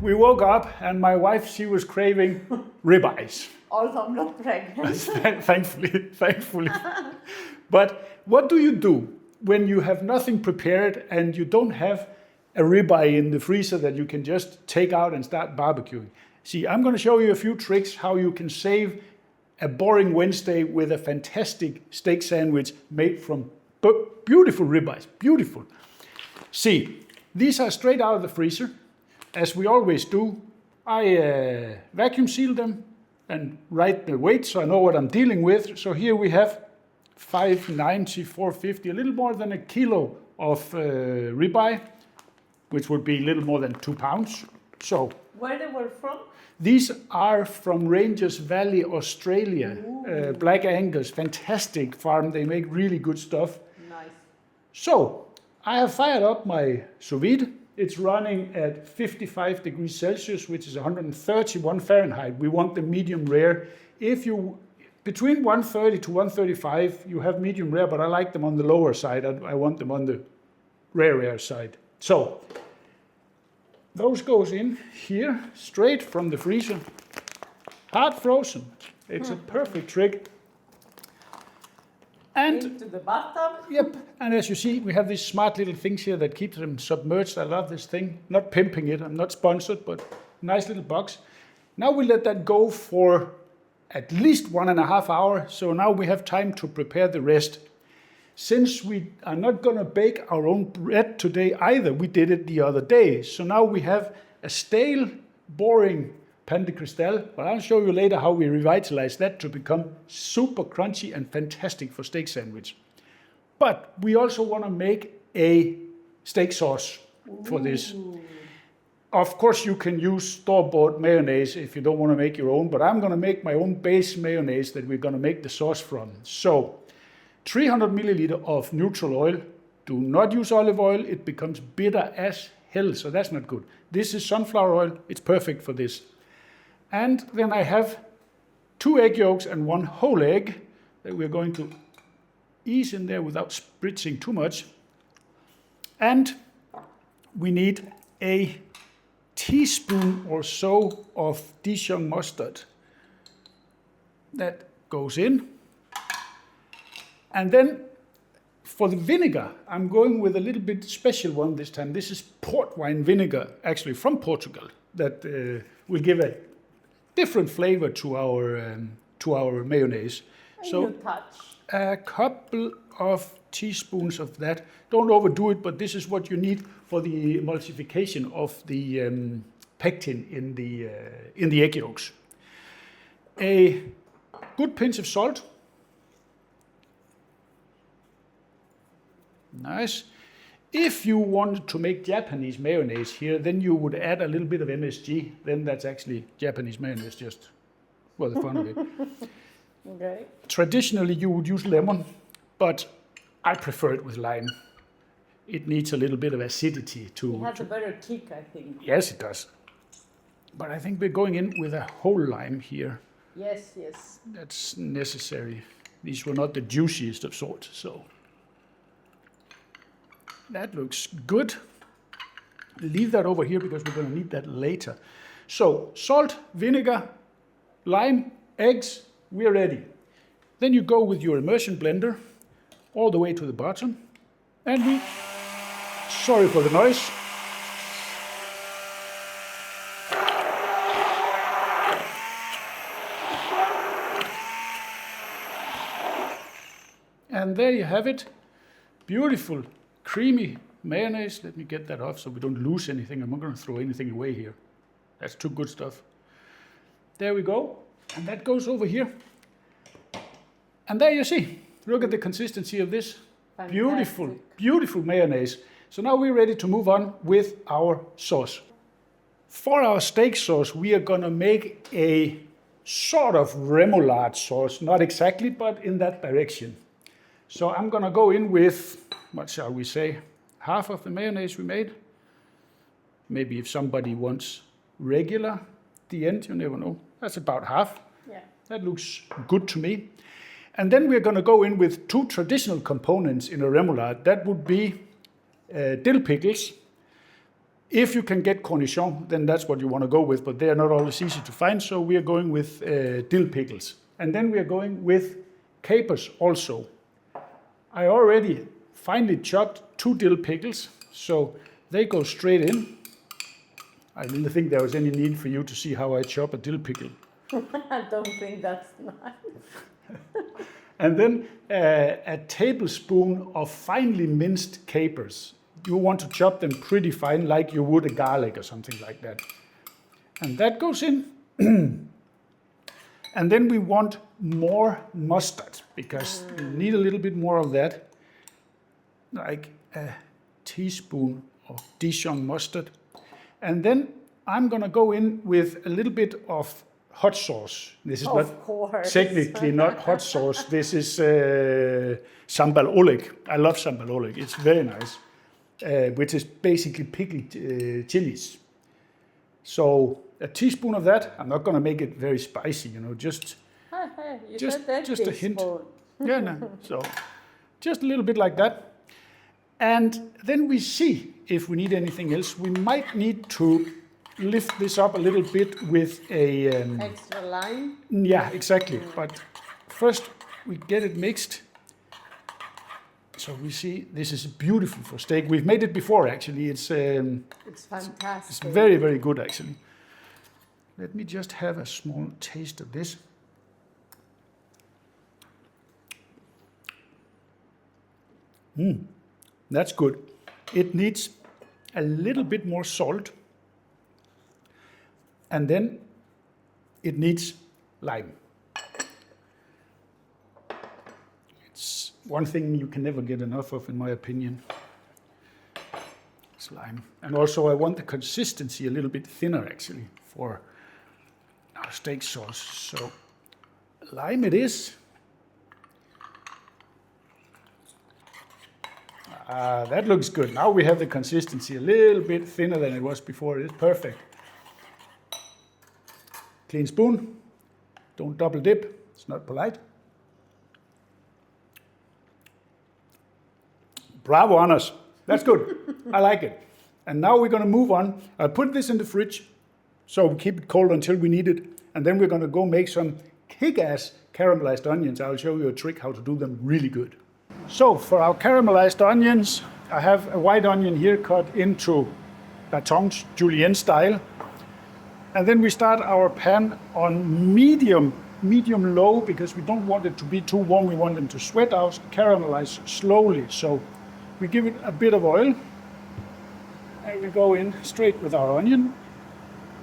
we woke up and my wife, she was craving ribeyes. Also, I'm not pregnant. Thankfully. But what do you do when you have nothing prepared and you don't have a ribeye in the freezer that you can just take out and start barbecuing? See, I'm going to show you a few tricks how you can save a boring Wednesday with a fantastic steak sandwich made from beautiful ribeyes. Beautiful. See, these are straight out of the freezer. As we always do, I vacuum seal them and write the weight so I know what I'm dealing with. So here we have 590, 450, a little more than a kilo of ribeye, which would be a little more than 2 pounds. So where they were from? These are from Ranges Valley, Australia. Black Angus, fantastic farm. They make really good stuff. Nice. So I have fired up my sous vide. It's running at 55 degrees Celsius, which is 131 Fahrenheit. We want the medium rare. If you, between 130 to 135, you have medium rare, but I like them on the lower side. I want them on the rare side. So those goes in here, straight from the freezer, hard frozen. It's a perfect trick. And into the bathtub. Yep, and as you see, we have these smart little things here that keep them submerged. I love this thing. Not pimping it, I'm not sponsored, but nice little box. Now we let that go for at least 1.5 hours. So now we have time to prepare the rest. Since we are not going to bake our own bread today either, we did it the other day. So now we have a stale, boring Pan de Cristal, but I'll show you later how we revitalize that to become super crunchy and fantastic for steak sandwich. But we also want to make a steak sauce for this. Of course, you can use store-bought mayonnaise if you don't want to make your own, but I'm going to make my own base mayonnaise that we're going to make the sauce from. So 300 milliliter of neutral oil. Do not use olive oil. It becomes bitter as hell, so that's not good. This is sunflower oil. It's perfect for this. And then I have 2 egg yolks and 1 whole egg that we're going to ease in there without spritzing too much. And we need a teaspoon or so of Dijon mustard. That goes in. And then for the vinegar, I'm going with a little bit special one this time. This is port wine vinegar, actually from Portugal, that will give a different flavor to our mayonnaise. So a couple of teaspoons of that. Don't overdo it, but this is what you need for the emulsification of the pectin in the egg yolks. A good pinch of salt. Nice. If you wanted to make Japanese mayonnaise here, then you would add a little bit of MSG. Then that's actually Japanese mayonnaise, just for the fun of it. Okay. Traditionally, you would use lemon, but I prefer it with lime. It needs a little bit of acidity to... It has a better kick, I think. Yes, it does. But I think we're going in with a whole lime here. Yes, yes. That's necessary. These were not the juiciest of sorts, so... That looks good. Leave that over here because we're going to need that later. So salt, vinegar, lime, eggs, we're ready. Then you go with your immersion blender all the way to the bottom. And sorry for the noise. And there you have it. Beautiful. Creamy mayonnaise. Let me get that off so we don't lose anything. I'm not going to throw anything away here. That's too good stuff. There we go. And that goes over here. And there you see. Look at the consistency of this. Fantastic. Beautiful, beautiful mayonnaise. So now we're ready to move on with our sauce. For our steak sauce, we are going to make a sort of remoulade sauce. Not exactly, but in that direction. So I'm going to go in with... what shall we say, half of the mayonnaise we made. Maybe if somebody wants regular at the end, you never know. That's about half. Yeah. That looks good to me. And then we're going to go in with 2 traditional components in a remoulade. That would be dill pickles. If you can get cornichon, then that's what you want to go with, but they are not always easy to find, so we are going with dill pickles. And then we are going with capers also. I already finely chopped 2 dill pickles, so they go straight in. I didn't think there was any need for you to see how I chop a dill pickle. I don't think that's nice. And then a tablespoon of finely minced capers. You want to chop them pretty fine, like you would a garlic or something like that. And that goes in. And then we want more mustard, because you need a little bit more of that. Like a teaspoon of Dijon mustard. And then I'm gonna go in with a little bit of hot sauce. This is Of technically not hot sauce. This is sambal oleg. I love sambal oleg. It's very nice. Which is basically pickled chilies. So a teaspoon of that. I'm not going to make it very spicy, just a hint. Yeah, no. So just a little bit like that. And then we see if we need anything else. We might need to lift this up a little bit with a... Extra lime? Yeah, exactly. But first we get it mixed. So we see this is beautiful for steak. We've made it before, actually. It's fantastic. It's very, very good, actually. Let me just have a small taste of this. That's good. It needs a little bit more salt. And then it needs lime. It's one thing you can never get enough of, in my opinion. It's lime. And also I want the consistency a little bit thinner, actually, for our steak sauce. So lime it is. That looks good. Now we have the consistency a little bit thinner than it was before. It is perfect. Clean spoon. Don't double dip. It's not polite. Bravo, Anders. That's good. I like it. And now we're going to move on. I'll put this in the fridge so we keep it cold until we need it. And then we're going to go make some kick-ass caramelized onions. I'll show you a trick how to do them really good. So for our caramelized onions, I have a white onion here cut into batons, julienne style. And then we start our pan on medium low, because we don't want it to be too warm. We want them to sweat out, caramelize slowly. So we give it a bit of oil, and we go in straight with our onion,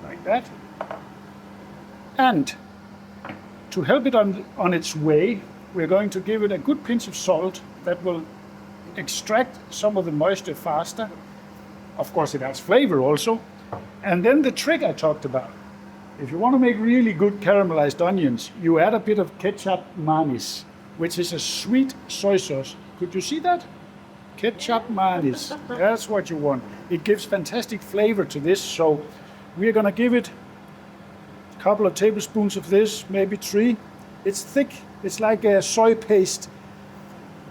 like that. And to help it on its way, we're going to give it a good pinch of salt that will extract some of the moisture faster. Of course, it adds flavor also. And then the trick I talked about. If you want to make really good caramelized onions, you add a bit of Ketjap Manis, which is a sweet soy sauce. Could you see that? Ketjap Manis. That's what you want. It gives fantastic flavor to this. So we're going to give it a couple of tablespoons of this, maybe 3. It's thick. It's like a soy paste,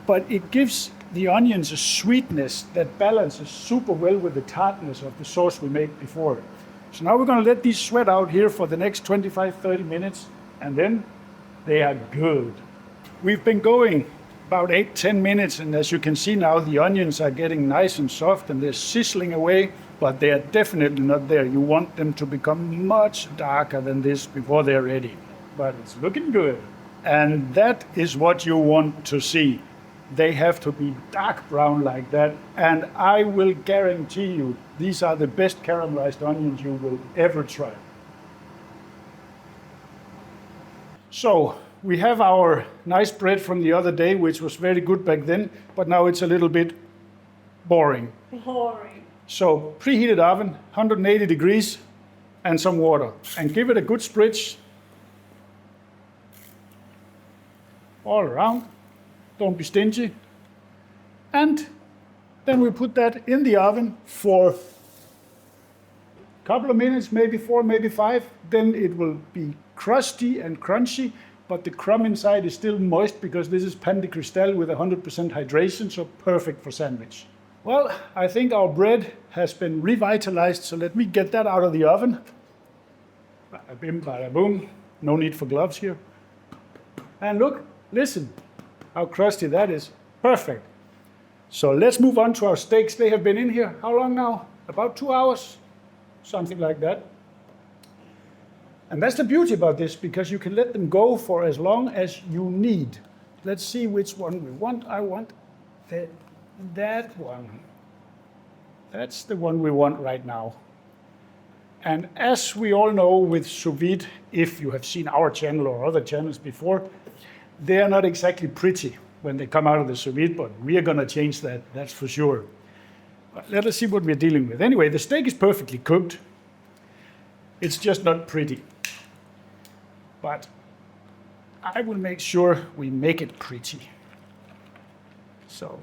but it gives the onions a sweetness that balances super well with the tartness of the sauce we made before. So now we're going to let these sweat out here for the next 25-30 minutes, and then they are good. We've been going about 8-10 minutes, and as you can see now, the onions are getting nice and soft and they're sizzling away, but they are definitely not there. You want them to become much darker than this before they're ready. But it's looking good. And that is what you want to see. They have to be dark brown like that. And I will guarantee you, these are the best caramelized onions you will ever try. So we have our nice bread from the other day, which was very good back then, but now it's a little bit boring. Boring. So preheated oven, 180 degrees, and some water. And give it a good spritz all around. Don't be stingy. And then we put that in the oven for a couple of minutes, maybe 4, maybe 5. Then it will be crusty and crunchy, but the crumb inside is still moist because this is Pan de Cristal with 100% hydration, so perfect for sandwich. Well, I think our bread has been revitalized, so let me get that out of the oven. Bada bim, bada boom. No need for gloves here. And look, listen, how crusty that is. Perfect. So let's move on to our steaks. They have been in here, how long now? About 2 hours, something like that. And that's the beauty about this, because you can let them go for as long as you need. Let's see which one we want. I want that one. That's the one we want right now. And as we all know with Sous Vide, if you have seen our channel or other channels before, they are not exactly pretty when they come out of the Sous Vide, but we are going to change that, that's for sure. But let us see what we're dealing with. Anyway, the steak is perfectly cooked. It's just not pretty. But I will make sure we make it pretty. So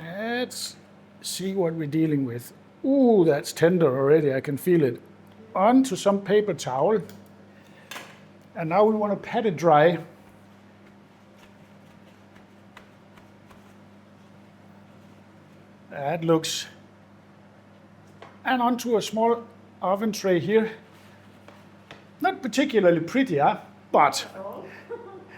let's see what we're dealing with. Ooh, that's tender already, I can feel it. Onto some paper towel. And now we want to pat it dry. That looks, and onto a small oven tray here. Not particularly pretty, huh? But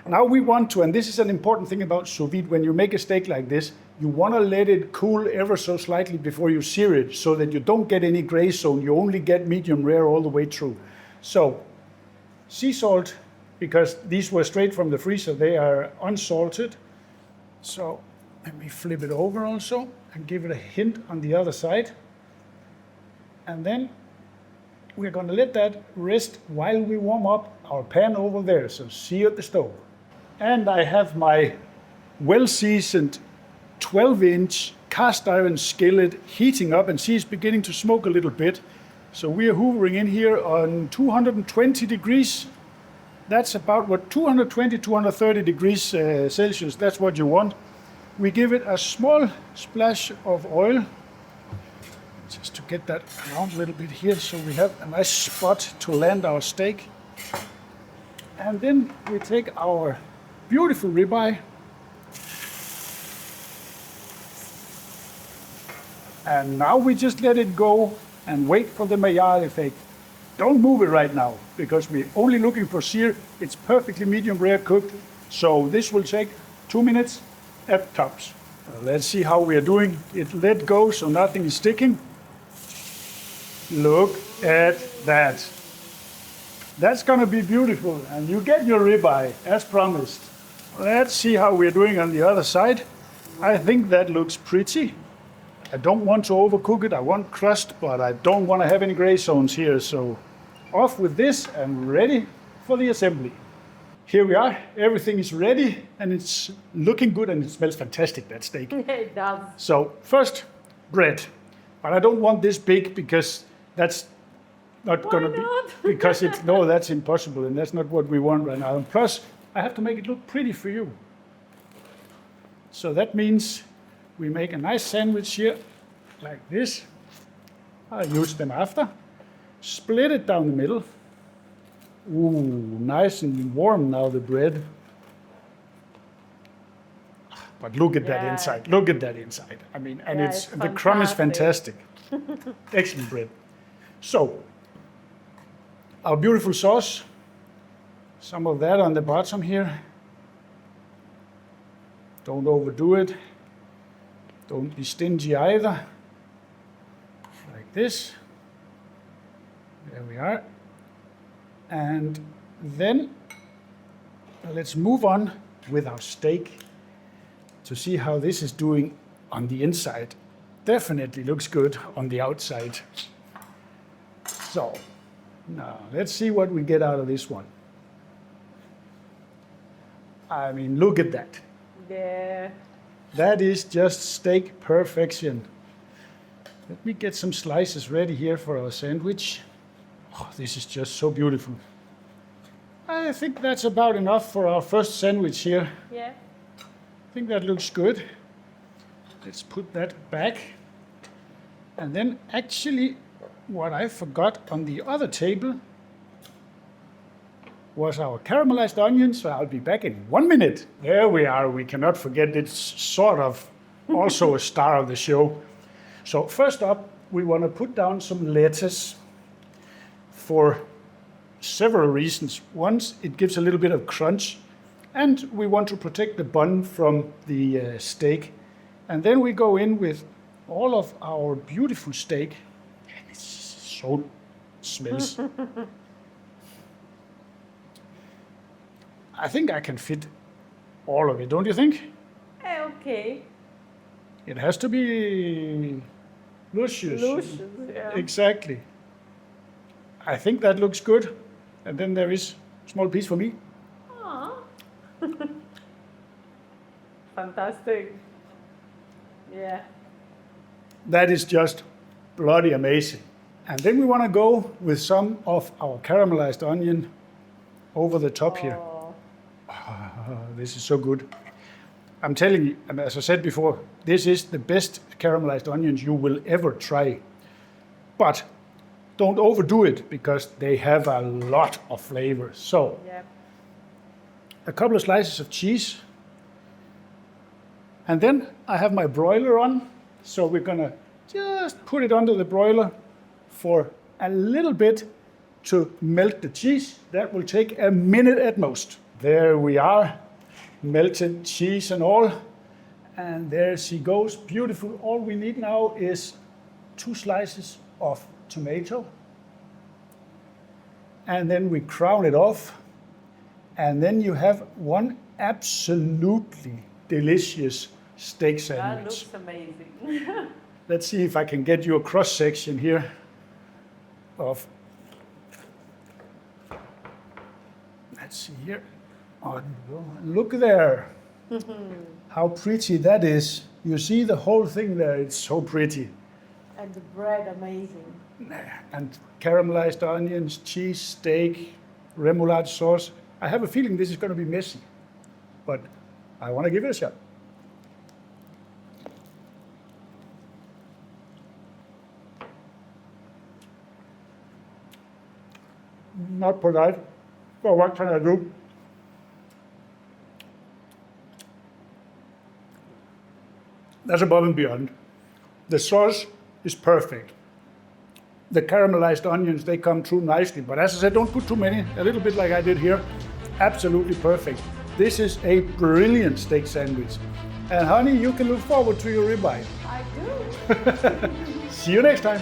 now we want to, and this is an important thing about sous vide, when you make a steak like this, you want to let it cool ever so slightly before you sear it, so that you don't get any gray zone, you only get medium rare all the way through. So, sea salt, because these were straight from the freezer, they are unsalted. So, let me flip it over also, and give it a hint on the other side. And then we're going to let that rest while we warm up our pan over there, so sear at the stove. And I have my well-seasoned 12-inch cast iron skillet heating up, and see it's beginning to smoke a little bit. So we are hoovering in here on 220 degrees. That's about what, 220, 230 degrees Celsius, that's what you want. We give it a small splash of oil, just to get that around a little bit here, so we have a nice spot to land our steak. And then we take our beautiful ribeye, and now we just let it go and wait for the Maillard effect. Don't move it right now, because we're only looking for sear. It's perfectly medium rare cooked, so this will take 2 minutes at tops. Let's see how we are doing. It let go, so nothing is sticking. Look at that. That's gonna be beautiful, and you get your ribeye, as promised. Let's see how we're doing on the other side. I think that looks pretty. I don't want to overcook it. I want crust, but I don't want to have any gray zones here. So off with this and ready for the assembly. Here we are. Everything is ready, and it's looking good, and it smells fantastic, that steak. It does. So first, bread. But I don't want this big, because that's not going to be, because it's, no, that's impossible, and that's not what we want right now. And plus, I have to make it look pretty for you. So that means we make a nice sandwich here, like this. I'll use them after. Split it down the middle. Ooh, nice and warm now, the bread. But look at that inside. Look at that inside. I mean, and Yeah, it's it's the crumb is fantastic. fantastic. Excellent bread. So, our beautiful sauce. Some of that on the bottom here. Don't overdo it. Don't be stingy either. Like this. There we are. And then let's move on with our steak to see how this is doing on the inside. Definitely looks good on the outside. So now let's see what we get out of this one. I mean, look at that. Yeah. That is just steak perfection. Let me get some slices ready here for our sandwich. Oh, this is just so beautiful. I think that's about enough for our first sandwich here. Yeah. I think that looks good. Let's put that back. And then actually, what I forgot on the other table was our caramelized onions, so I'll be back in 1 minute. There we are. We cannot forget, it's sort of also a star of the show. So first up, we want to put down some lettuce for several reasons. One, it gives a little bit of crunch, and we want to protect the bun from the steak. And then we go in with all of our beautiful steak. And it so smells. I think I can fit all of it, don't you think? Okay. It has to be luscious. Luscious, yeah. Exactly. I think that looks good. And then there is a small piece for me. Aw. Fantastic. Yeah. That is just bloody amazing. And then we want to go with some of our caramelized onion over the top here. Oh. This is so good. I'm telling you, and as I said before, this is the best caramelized onions you will ever try. But don't overdo it because they have a lot of flavor. So, Yeah. a couple of slices of cheese. And then I have my broiler on. So we're gonna just put it under the broiler for a little bit to melt the cheese. That will take a minute at most. There we are, melted cheese and all. And there she goes, beautiful. All we need now is 2 slices of tomato. And then we crown it off. And then you have one absolutely delicious steak That sandwich. looks amazing. Let's see if I can get you a cross section here of, let's see here. Oh, look there. How pretty that is. You see the whole thing there, it's so pretty. And the bread, amazing. And caramelized onions, cheese, steak, remoulade sauce. I have a feeling this is going to be messy, but I want to give it a shot. Not polite, but what can I do? That's above and beyond. The sauce is perfect. The caramelized onions, they come through nicely. But as I said, don't put too many, a little bit like I did here. Absolutely perfect. This is a brilliant steak sandwich. And honey, you can look forward to your ribeye. I do. See you next time.